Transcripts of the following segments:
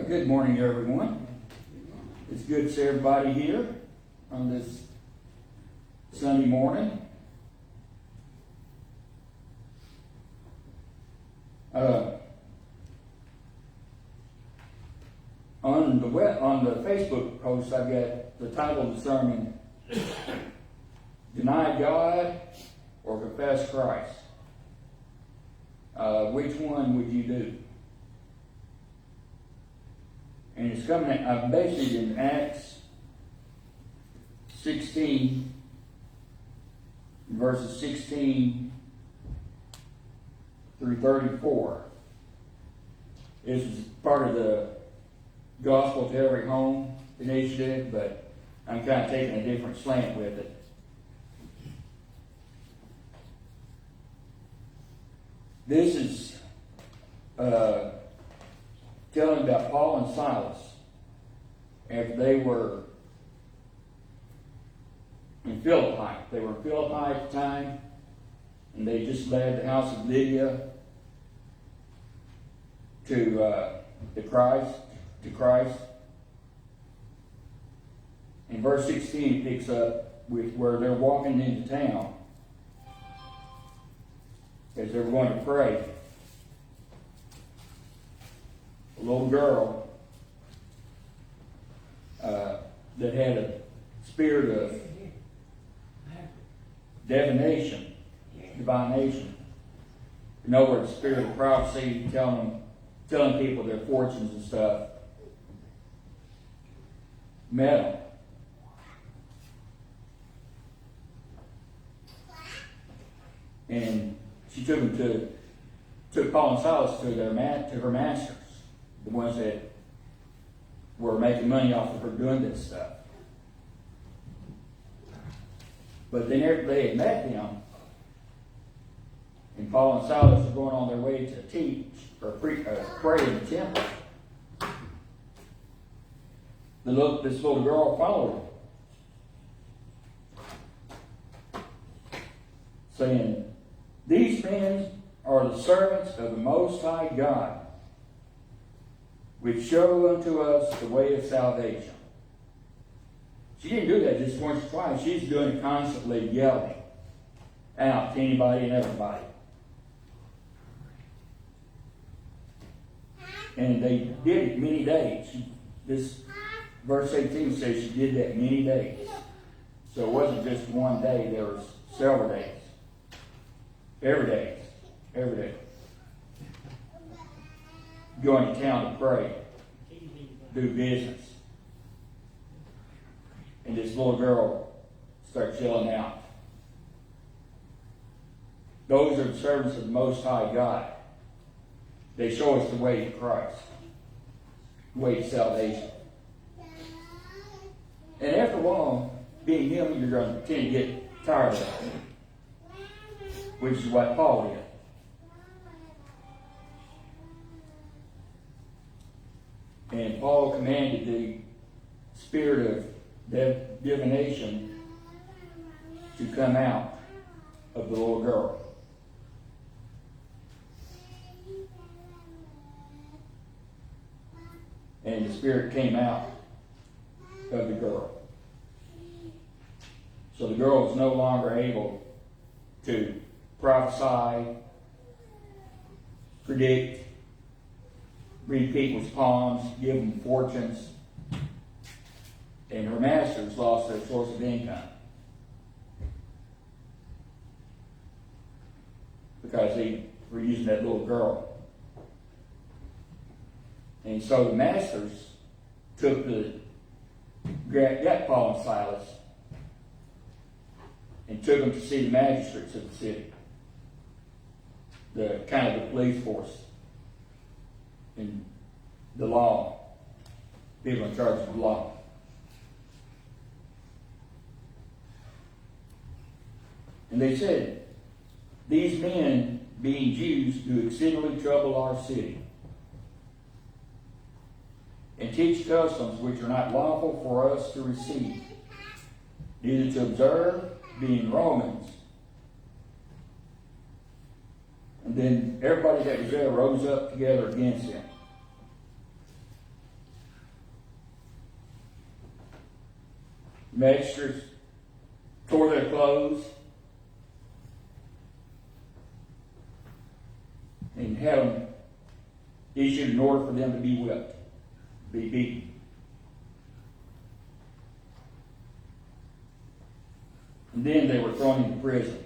Good morning, everyone. It's good to see everybody here on this Sunday morning. On the Facebook post, I got the title of the sermon, Deny God or Confess Christ. Which one would you do? And it's coming, I'm basing it in Acts 16, verses 16 through 34. This is part of the Gospel to Every Home initiative, but I'm kind of taking a different slant with it. This is telling about Paul and Silas after they were in Philippi. They were in Philippi at the time, and they just led the house of Lydia to Christ. And verse 16 picks up with where they're walking into town as they were going to pray. A little girl that had a spirit of divination. In other words, spirit of prophecy, telling people their fortunes and stuff. Met them. And she took Paul and Silas to her masters, the ones that were making money off of her doing this stuff. But they had met them, and Paul and Silas were going on their way to teach or pray in the temple. This little girl followed them, saying, "These men are the servants of the Most High God, which show unto us the way of salvation." She didn't do that just once or twice. She's doing it constantly, yelling out to anybody and everybody. And they did it many days. This verse 18 says she did that many days. So it wasn't just one day, there was several days. Every day. Going to town to pray, do business. And this little girl starts yelling out, "Those are the servants of the Most High God. They show us the way to Christ, the way to salvation." And after a while, being him, you're going to tend to get tired of it, which is what Paul did. And Paul commanded the spirit of divination to come out of the little girl. And the spirit came out of the girl. So the girl was no longer able to prophesy, predict, read people's palms, give them fortunes, and her masters lost their source of income because they were using that little girl. And so the masters got Paul and Silas and took them to see the magistrates of the city, the police force and the law, people in charge of the law. And they said, "These men, being Jews, do exceedingly trouble our city, and teach customs which are not lawful for us to receive, neither to observe, being Romans." And then everybody that was there rose up together against him. Magistrates tore their clothes and had them issued an order for them to be whipped, be beaten. And then they were thrown into prison.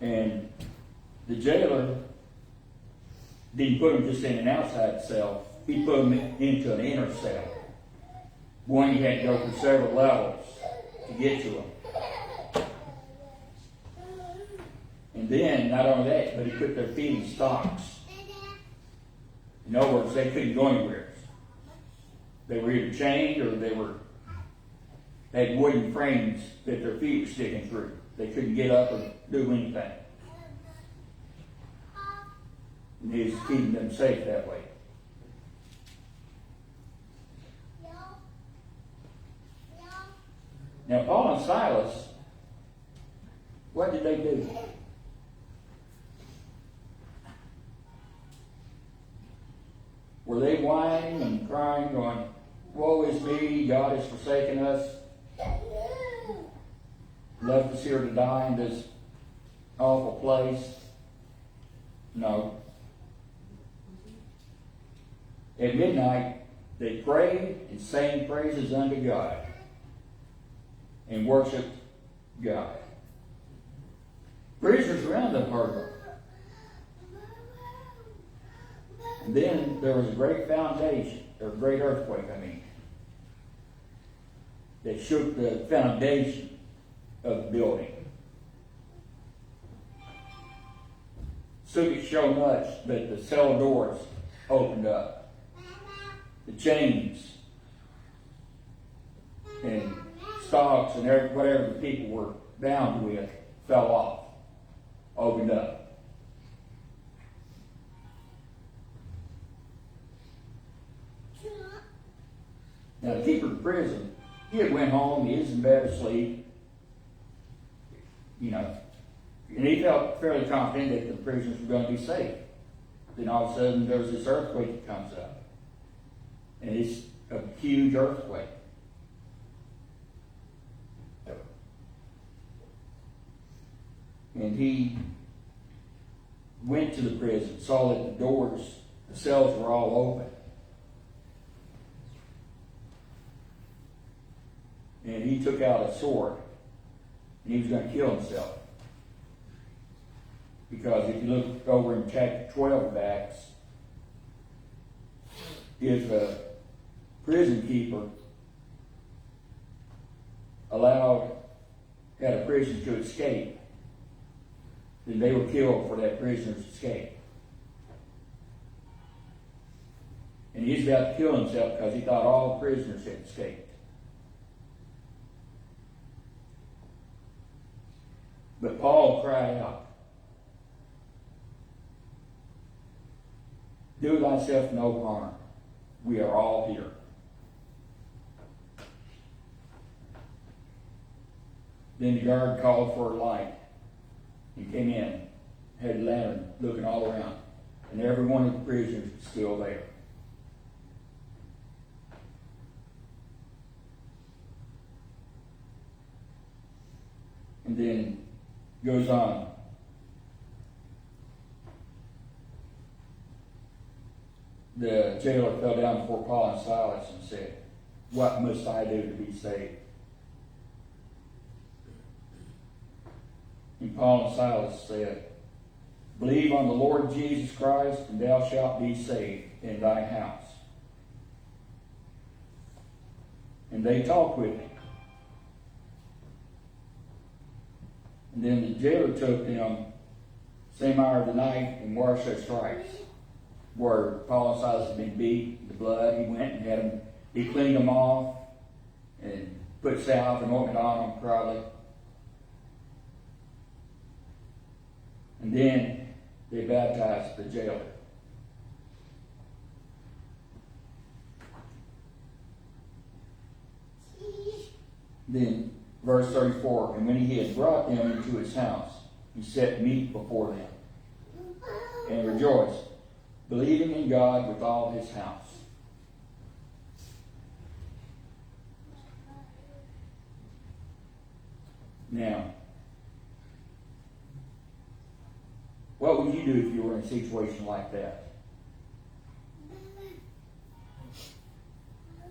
And the jailer didn't put them just in an outside cell. He put them into an inner cell. One, you had to go through several levels to get to them. And then, not only that, but he put their feet in stocks. In other words, they couldn't go anywhere. They were either chained or they had wooden frames that their feet were sticking through. They couldn't get up or do anything. And he was keeping them safe that way. Now, Paul and Silas, what did they do? Were they whining and crying, going, "Woe is me, God has forsaken us, left us here to die in this awful place"? No. At midnight, they prayed and sang praises unto God and worshiped God. Prisoners around them heard them. And then there was a great great earthquake, that shook the foundation of the building. Shook it so much that the cell doors opened up. The chains and stocks and whatever the people were bound with fell off, opened up. Now the keeper of the prison, he had went home, he was in bed asleep, and he felt fairly confident that the prisoners were going to be safe. Then all of a sudden there's this earthquake that comes up. And it's a huge earthquake. And he went to the prison, saw that the cells were all open. And he took out a sword, and he was going to kill himself. Because if you look over in chapter 12 of Acts, if a prison keeper had a prisoner to escape, then they were killed for that prisoner's escape. And he was about to kill himself because he thought all the prisoners had escaped. But Paul cried out, "Do thyself no harm. We are all here." Then the guard called for a light. He came in, had a lantern looking all around, and every one of the prisoners was still there. And then goes on. The jailer fell down before Paul and Silas and said, "What must I do to be saved?" And Paul and Silas said, "Believe on the Lord Jesus Christ, and thou shalt be saved in thy house." And they talked with him. And then the jailer took them same hour of the night and washed their stripes. Where Paul and Silas had been beat, the blood, he went and he cleaned them off and put salve and ointment on them probably. And then they baptized the jailer. Then, verse 34, and when he had brought them into his house, he set meat before them, and rejoiced, believing in God with all his house. Now, what would you do if you were in a situation like that?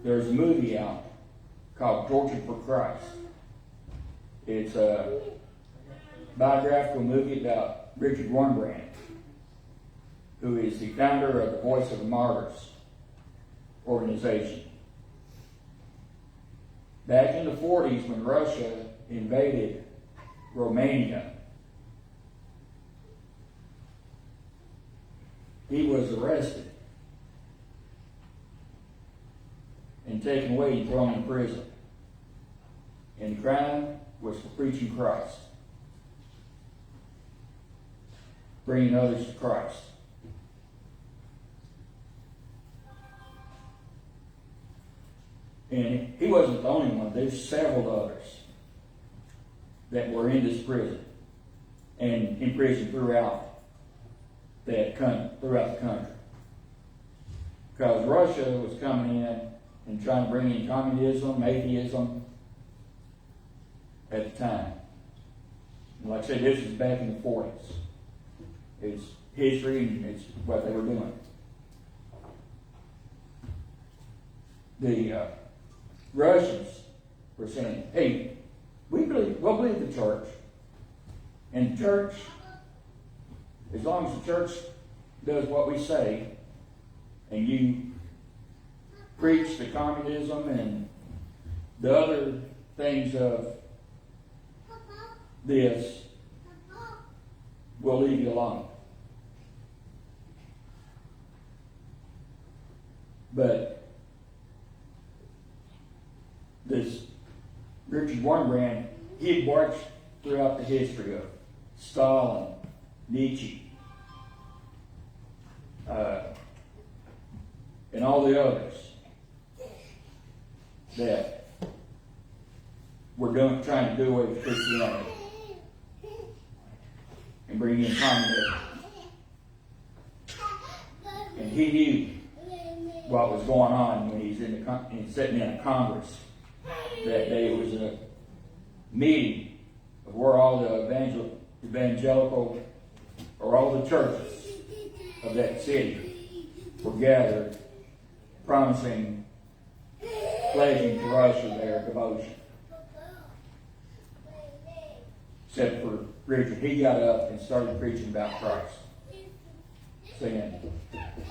There's a movie out called Tortured for Christ. It's a biographical movie about Richard Wurmbrand, who is the founder of the Voice of the Martyrs organization. Back in the 40s, when Russia invaded Romania, he was arrested and taken away and thrown in prison. And the crime was for preaching Christ, bringing others to Christ. And he wasn't the only one. There's several others that were in this prison and in prison throughout the country. Because Russia was coming in and trying to bring in communism, atheism at the time. And like I said, this is back in the 40s. It's history and it's what they were doing. The Russians were saying, hey, we'll believe the church. And the church, as long as the church does what we say, and you preach the communism and the other things of this, we'll leave you alone. But this Richard Wurmbrand, he had watched throughout the history of Stalin, Nietzsche, and all the others that were trying to do away with Christianity and bring in communism. And he knew what was going on when he's sitting in a Congress that day. It was a meeting of where all the evangelical, or all the churches of that city were gathered, promising, pledging to Russia their devotion. Except for Richard, he got up and started preaching about Christ, saying,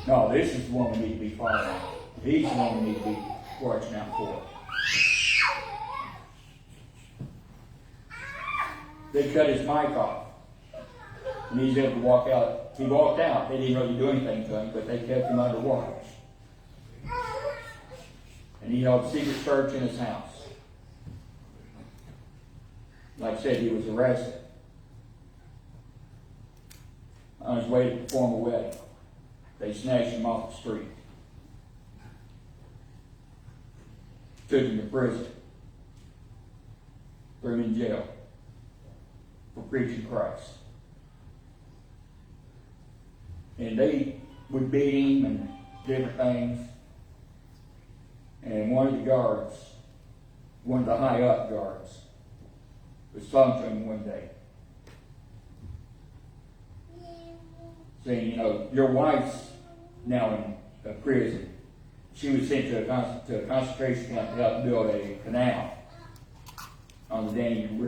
no, this is the one we need to be following. He's the one we need to be watching out for. They cut his mic off, and he's able to walk out. He walked out. They didn't really do anything to him, but they kept him under watch. And he held a secret church in his house. Like I said, he was arrested on his way to perform a wedding. They snatched him off the street, took him to prison, threw him in jail for preaching Christ. And they would beat him and different things. And one of the guards, one of the high up guards, was talking to him one day, saying, you know, your wife's now in a prison. She was sent to a concentration camp to help build a canal on the Danube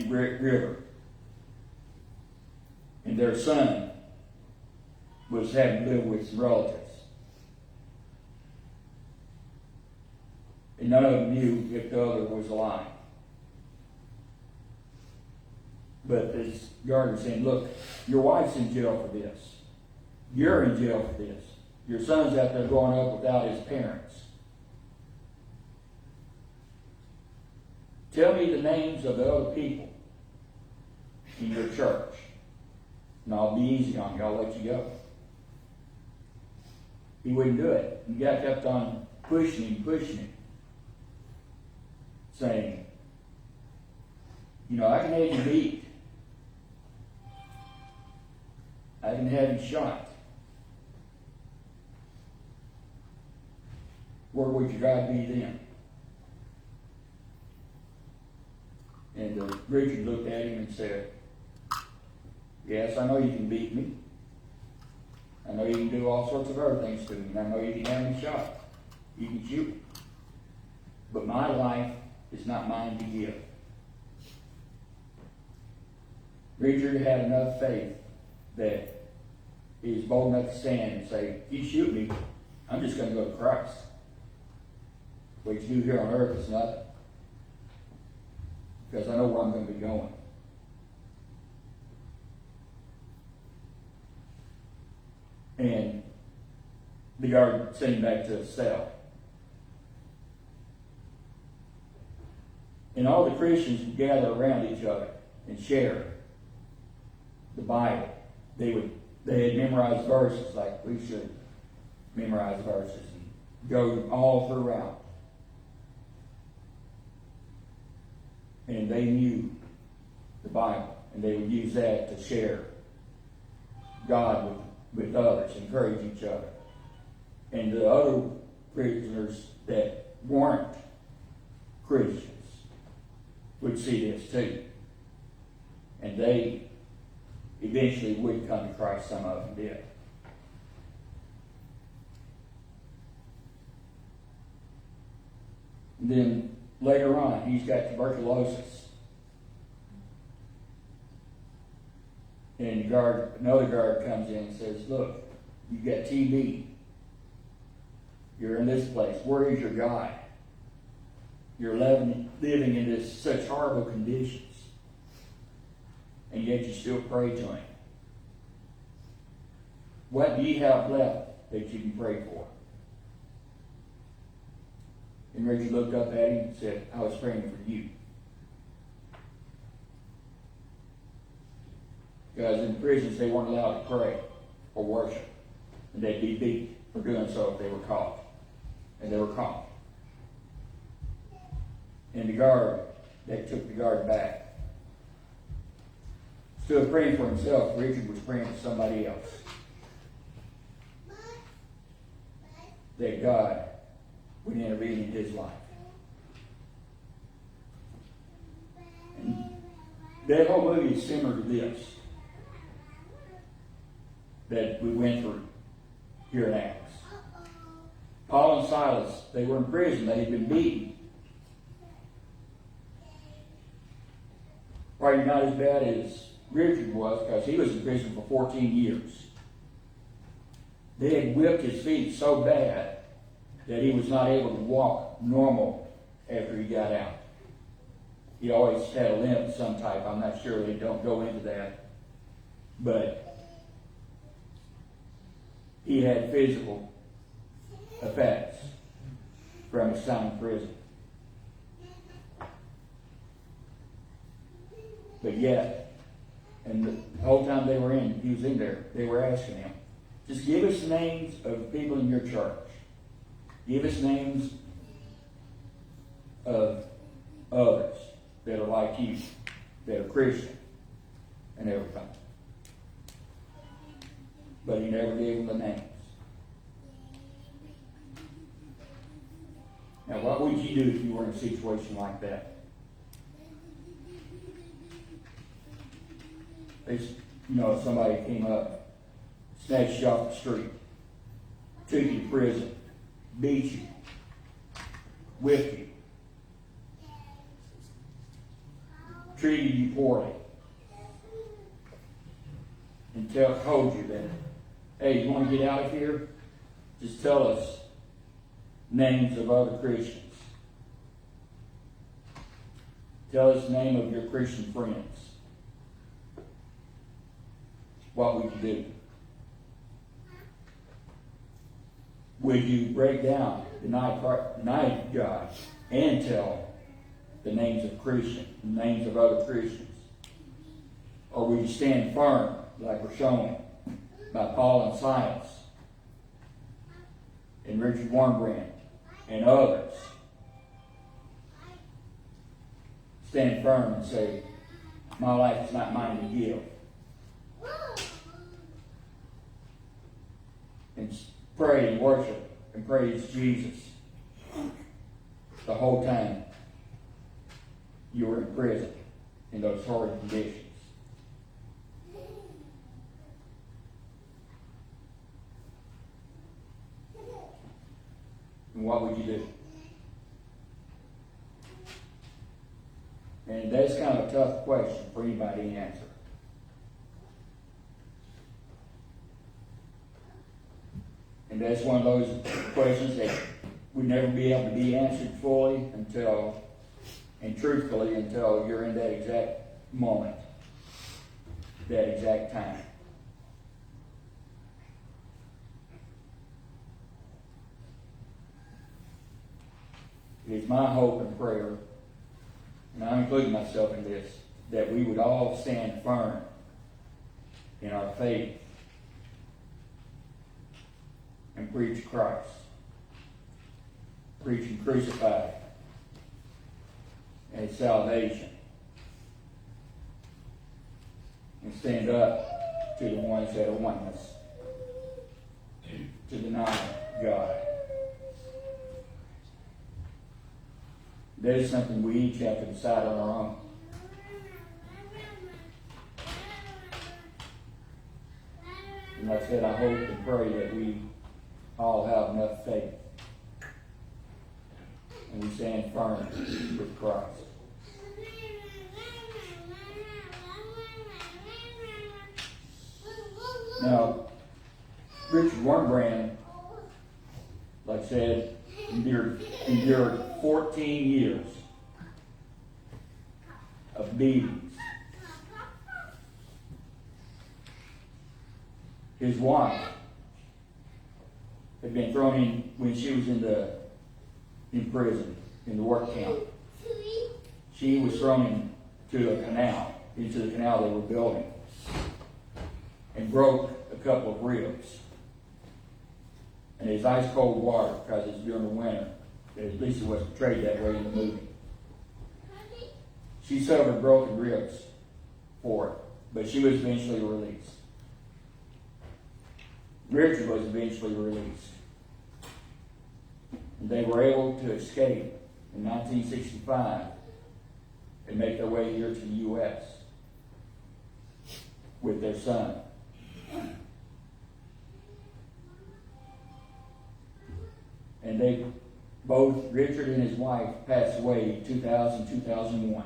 River. And their son was having to live with some relatives. And none of them knew if the other was alive. But this guard was saying, look, your wife's in jail for this. You're in jail for this. Your son's out there growing up without his parents. Tell me the names of the other people in your church, and I'll be easy on you. I'll let you go. He wouldn't do it. And the guy kept on pushing him, saying, you know, I can have you beat I haven't had him shot. Where would your God be then? And Richard looked at him and said, yes, I know you can beat me. I know you can do all sorts of other things to me. And I know you can have me shot. You can shoot me. But my life is not mine to give. Richard had enough faith that he was bold enough to stand and say, if you shoot me, I'm just going to go to Christ. What you do here on earth is nothing. Because I know where I'm going to be going. And the guard sent him back to his cell. And all the Christians would gather around each other and share the Bible. They had memorized verses like we should memorize verses and go all throughout. And they knew the Bible, and they would use that to share God with others, encourage each other. And the other prisoners that weren't Christians would see this too. And they eventually would come to Christ. Some of them did. And then later on, he's got tuberculosis. And another guard comes in and says, look, you got TB. You're in this place. Where is your God? You're living in such horrible conditions. And yet you still pray to him. What do you have left that you can pray for? And Richard looked up at him and said, I was praying for you. Because in prisons they weren't allowed to pray or worship. And they'd be beat for doing so if they were caught. And they were caught. And they took the guard back. Instead of praying for himself, Richard was praying for somebody else. That God would intervene in his life. And that whole movie is similar to this that we went through here in Acts. Paul and Silas, they were in prison. They had been beaten. Probably not as bad as Richard was, because he was in prison for 14 years. They had whipped his feet so bad that he was not able to walk normal after he got out. He always had a limp of some type. I'm not sure. They don't go into that. But he had physical effects from his time in prison. But yet, and the whole time he was in there, they were asking him, just give us names of people in your church. Give us names of others that are like you, that are Christian, and everything. But he never gave them the names. Now, what would you do if you were in a situation like that? If somebody came up, snatched you off the street, took you to prison, beat you, whipped you, treated you poorly, and told you that, hey, you want to get out of here? Just tell us names of other Christians. Tell us the name of your Christian friends. What would you do? Would you break down, deny God, and tell the names of Christians, the names of other Christians? Or would you stand firm, like we're shown by Paul and Silas, and Richard Wurmbrand, and others? Stand firm and say, my life is not mine to give. and pray and worship and praise Jesus the whole time you were in prison in those horrid conditions. And what would you do? And that's kind of a tough question for anybody to answer. And that's one of those questions that would never be able to be answered fully and truthfully until you're in that exact moment, that exact time. It is my hope and prayer, and I'm including myself in this, that we would all stand firm in our faith and preach Christ. Preach Him crucified and His salvation. And stand up to the ones that are wanting us to deny God. That is something we each have to decide on our own. And like I said, I hope and pray that we all have enough faith and we stand firm with Christ. Now, Richard Wurmbrand, like I said, endured 14 years of beatings. His wife had been thrown in when she was in prison, in the work camp. She was thrown into the canal they were building, and broke a couple of ribs. And it's ice cold water because it's during the winter. At least it was portrayed that way in the movie. She suffered broken ribs for it, but she was eventually released. Richard was eventually released. And they were able to escape in 1965 and make their way here to the U.S. with their son. And they both, Richard and his wife, passed away in 2001.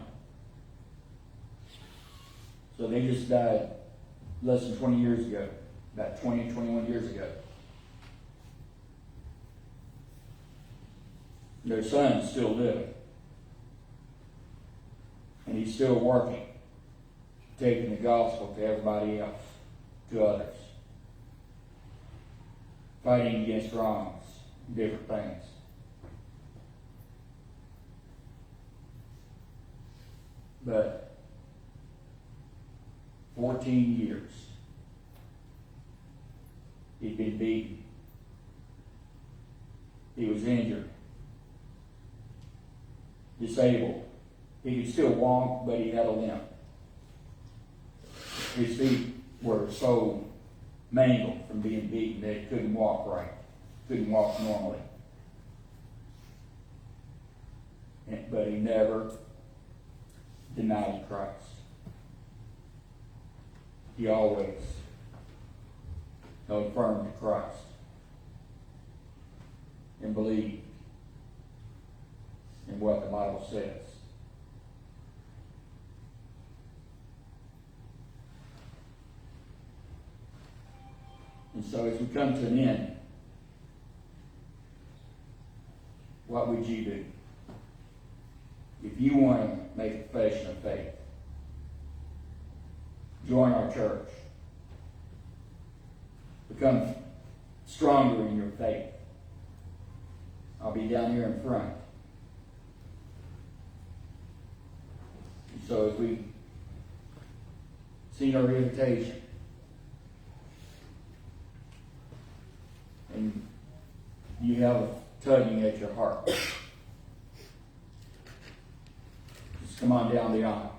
So they just died less than 20 years ago, about 20, 21 years ago. Their son's still living. And he's still working, taking the gospel to everybody else, to others. Fighting against wrongs, different things. But 14 years he'd been beaten. He was injured, disabled. He could still walk, but he had a limp. His feet were so mangled from being beaten that he couldn't walk right, couldn't walk normally. But he never denied Christ. He always held firm to Christ and believed in what the Bible says. And so as we come to an end, what would you do? If you want to make a profession of faith, join our church. Become stronger in your faith. I'll be down here in front. And so as we sing our invitation, and you have a tugging at your heart, just come on down the aisle.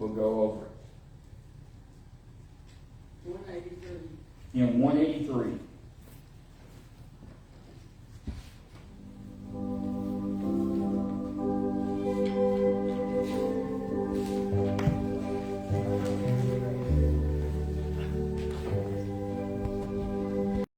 We'll go over it. 183. In 183.